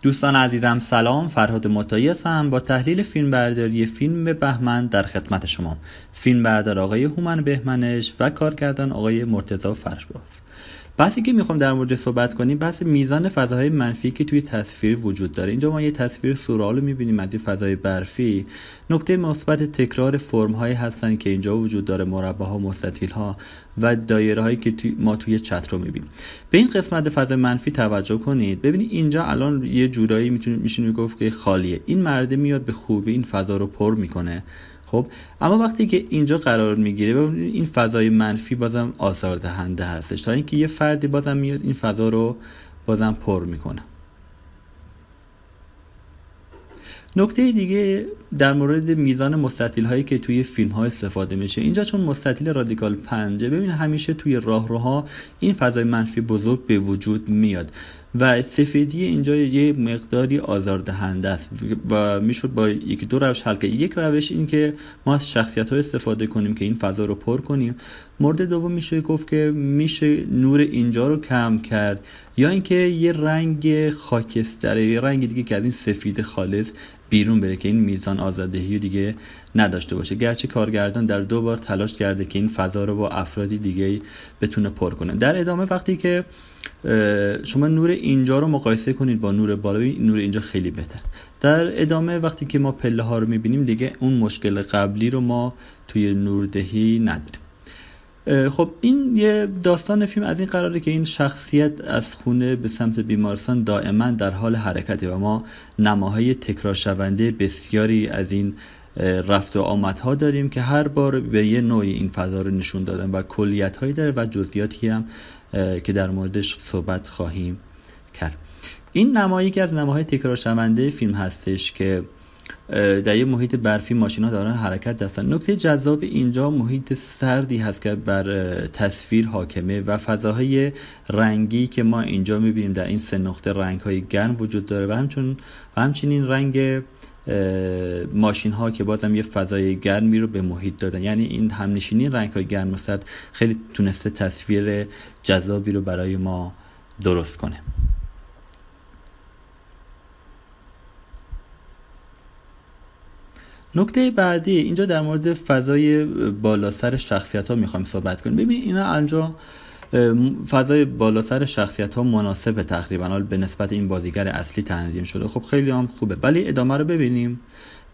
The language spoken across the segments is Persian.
دوستان عزیزم سلام، فرهاد مطاعی هستم با تحلیل فیلم برداری فیلم بهمن در خدمت شما. فیلم بردار آقای هومن بهمنش و کارگردان آقای مرتضی فرشباف. بحثی که میخوام در مورد صحبت کنیم بحث میزان فضاهای منفی که توی تصویر وجود داره. اینجا ما یه تصویر سورئال میبینیم از این فضای برفی. نکته مثبت تکرار فرم‌هایی هستن که اینجا وجود داره، مربع‌ها، مستطیل‌ها و دایره‌هایی که ما توی چتر رو میبینیم. به این قسمت فضای منفی توجه کنید. ببینید اینجا الان یه جورایی میشه گفت که خالیه. این مرده میاد به خوبی این فضا رو پر میکنه. خب اما وقتی که اینجا قرار میگیره این فضای منفی بازم آزاردهنده هستش، تا اینکه یه فردی بازم میاد این فضا رو بازم پر میکنه. نکته دیگه در مورد میزان مستطیل هایی که توی فیلم ها استفاده میشه. اینجا چون مستطیل رادیکال 5، ببین همیشه توی راهروها این فضای منفی بزرگ به وجود میاد و سفیدی اینجا یه مقداری آزاردهنده است و میشد با یکی دو روش حل کرد. یک روش این که ما از شخصیت ها استفاده کنیم که این فضا رو پر کنیم. مورد دوم میشه گفت که میشه نور اینجا رو کم کرد، یا اینکه یه رنگ خاکستری، یه رنگ دیگه که از این سفید خالص بیرون بره که این میزان آزادهی دیگه نداشته باشه. گرچه کارگردان در 2 بار تلاش کرده که این فضا رو با افرادی دیگه بتونه پر کنه. در ادامه وقتی که شما نور اینجا رو مقایسه کنید با نور بالا، نور اینجا خیلی بهتر. در ادامه وقتی که ما پله ها رو میبینیم دیگه اون مشکل قبلی رو ما توی نوردهی نداریم. خب این یه داستان فیلم از این قراره که این شخصیت از خونه به سمت بیمارستان دائما در حال حرکته و ما نماهای تکرار شونده بسیاری از این رفت و آمدها داریم که هر بار به یه نوعی این فضا رو نشون دادن و کلیت هایی داره و جزئیاتی هم که در موردش صحبت خواهیم کرد. این نمایی که از نماهای تکرار شونده فیلم هستش که در یه محیط برفی ماشینا دارن حرکت دستن. نکته جذاب اینجا محیط سردی هست که بر تصویر حاکمه و فضاهای رنگی که ما اینجا میبینیم در این 3 نقطه رنگ‌های گرم وجود داره و همچنین رنگ ماشین ها که بازم یه فضای گرمی رو به محیط دادن. یعنی این همنشینی رنگ های گرم و سرد خیلی تونسته تصویر جذابی رو برای ما درست کنه. نکته بعدی اینجا در مورد فضای بالا سر شخصیت ها میخوایم صحبت کنیم. ببین اینا اینجا فضای بالا سر شخصیت ها مناسب تقریبا به نسبت این بازیگر اصلی تنظیم شده. خب خیلی هم خوبه، ولی ادامه رو ببینیم.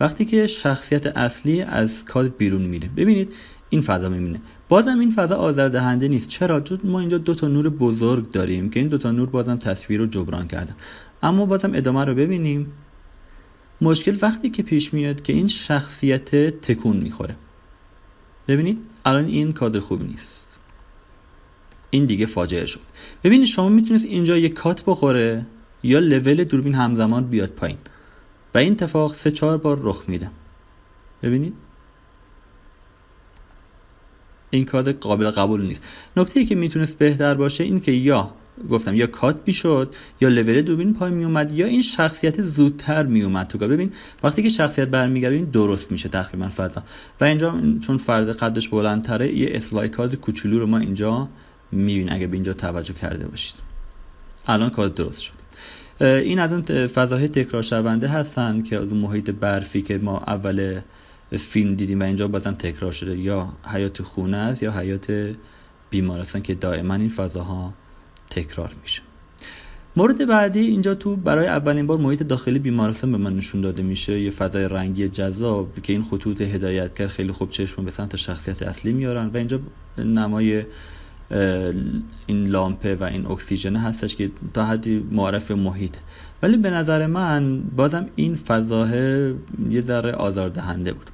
وقتی که شخصیت اصلی از کادر بیرون میره ببینید این فضا میمونه. بازم این فضا آزاردهنده نیست. چرا؟ چون ما اینجا 2 تا نور بزرگ داریم که این 2 تا نور بازم تصویر رو جبران کردن. اما بازم ادامه رو ببینیم. مشکل وقتی که پیش میاد که این شخصیت تکون میخوره. ببینید الان این کادر خوبی نیست، این دیگه فاجعه شد. ببینید شما میتونید اینجا یک کات بخوره یا لول دوربین همزمان بیاد پایین و این اتفاق 3-4 بار رخ میده. ببینید این کادر قابل قبول نیست. نکته‌ای که میتونست بهتر باشه این که یا کات میشد یا لول دوربین پایین میومد یا این شخصیت زودتر میومد تو. ببین وقتی که شخصیت برمیگرده این درست میشه تقریبا فضا. و اینجا چون فرد قدش بلندتره یه اسلای کادر کوچولو رو ما اینجا میبینیم اگه به اینجا توجه کرده باشید. الان کادر درست شد. این از اون فضاهای تکرار شونده هستن که از اون محیط برفی که ما اول فیلم دیدیم و اینجا بازم تکرار شده، یا حیات خونه است یا حیات بیمارستان که دائما این فضاها تکرار میشه. مورد بعدی اینجا تو برای اولین بار محیط داخلی بیمارستان به من نشون داده میشه، یه فضای رنگی جذاب که این خطوط هدایتگر خیلی خوب چشم به سمت شخصیت اصلی میارن و اینجا نمای این لامپه و این اکسیژن هستش که تا حدی معرف محیط، ولی به نظر من بازم این فضا یه ذره آزاردهنده بود.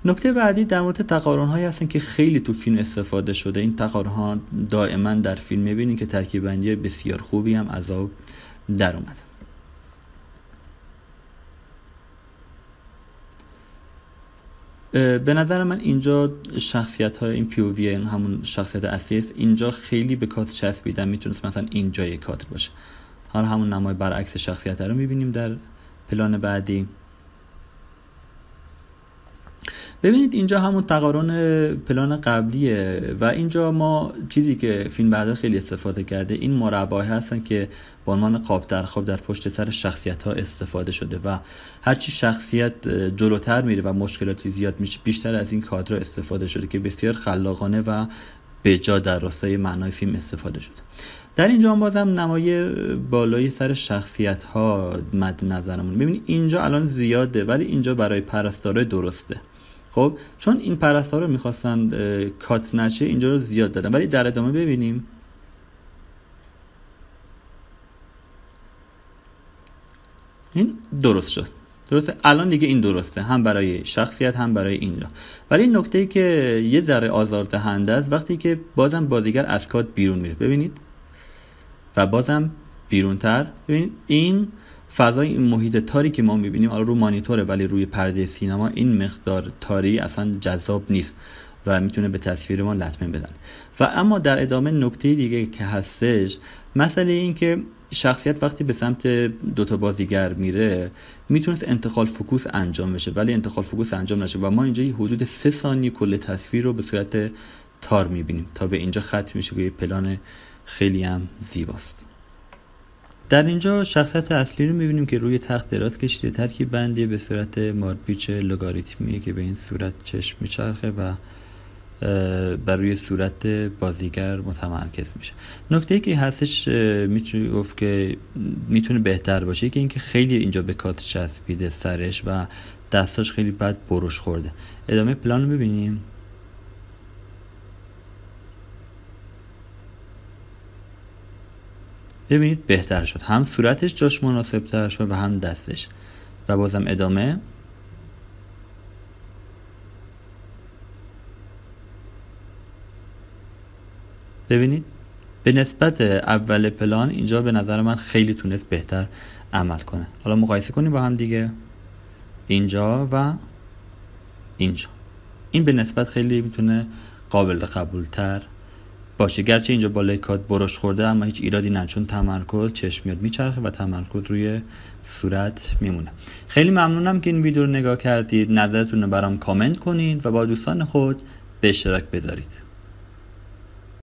نکته بعدی در مورد تقارن‌هایی هستن که خیلی تو فیلم استفاده شده. این تقارن‌ها دائما در فیلم می‌بینید که ترکیب بندی بسیار خوبی هم از آب در اومد. به نظر من اینجا شخصیت‌های این POV همون شخصیت اصلی است، اینجا خیلی به کادر چسبیدن. میتونست مثلا اینجا یک کادر باشه. حالا همون نمای برعکس شخصیت رو می‌بینیم در پلان بعدی. ببینید اینجا همون تقارن پلان قبلیه و اینجا ما چیزی که فیلم بردار خیلی استفاده کرده این مربع‌ها هستن که با عنوان قاب در خواب در پشت سر شخصیت ها استفاده شده و هرچی شخصیت جلوتر میره و مشکلاتی زیاد میشه بیشتر از این کادر استفاده شده که بسیار خلاقانه و بجا در راستای معنای فیلم استفاده شده. در اینجا هم بازم نمای بالای سر شخصیت ها مد نظرمون. ببینید اینجا الان زیاده ولی اینجا برای پرستاره درسته. خب چون این پرستارا میخواستن کات نشه اینجا رو زیاد دادن، ولی در ادامه ببینیم این درست شد. درسته الان دیگه این درسته هم برای شخصیت هم برای اینجا. ولی این نکته‌ای که یه ذره آزاردهنده است وقتی که بازم بازیگر از کات بیرون میره. ببینید و بازم بیرونتر. ببینید این فضای این محیط تاری که ما میبینیم الان رو مانیتوره ولی روی پرده سینما این مقدار تاری اصلا جذاب نیست و میتونه به تصویر ما لطمه بزنه. و اما در ادامه نکته دیگه که هستش مسئله این که شخصیت وقتی به سمت دوتا بازیگر میره میتونست انتقال فوکوس انجام بشه ولی انتقال فوکوس انجام نشه و ما اینجا حدود 3 ثانیه کل تصویر رو به صورت تار میبینیم تا به اینجا ختم میشه که پلان خیلی هم زیباست. در اینجا شخصیت اصلی رو میبینیم که روی تخت دراز کشیده، ترکیب بندی به صورت مارپیچ لگاریتمیه که به این صورت چشم میچرخه و بر روی صورت بازیگر متمرکز میشه. نکته‌ای که هستش میتونه گفت که میتونه بهتر باشه که اینکه خیلی اینجا به کات چسبیده سرش و دستاش خیلی بد برش خورده. ادامه پلان رو ببینیم. ببینید بهتر شد، هم صورتش جاش مناسب تر شد و هم دستش. و بازم ادامه. ببینید به نسبت اول پلان اینجا به نظر من خیلی تونست بهتر عمل کنه. حالا مقایسه کنیم با هم دیگه اینجا و اینجا. این به نسبت خیلی میتونه قابل قبول تر باشه، گرچه اینجا بالای کات برش خورده اما هیچ ایرادی نه چون تمرکز چشم میاد میچرخه و تمرکز روی صورت میمونه. خیلی ممنونم که این ویدیو رو نگاه کردید. نظرتون رو برام کامنت کنید و با دوستان خود به اشتراک بذارید.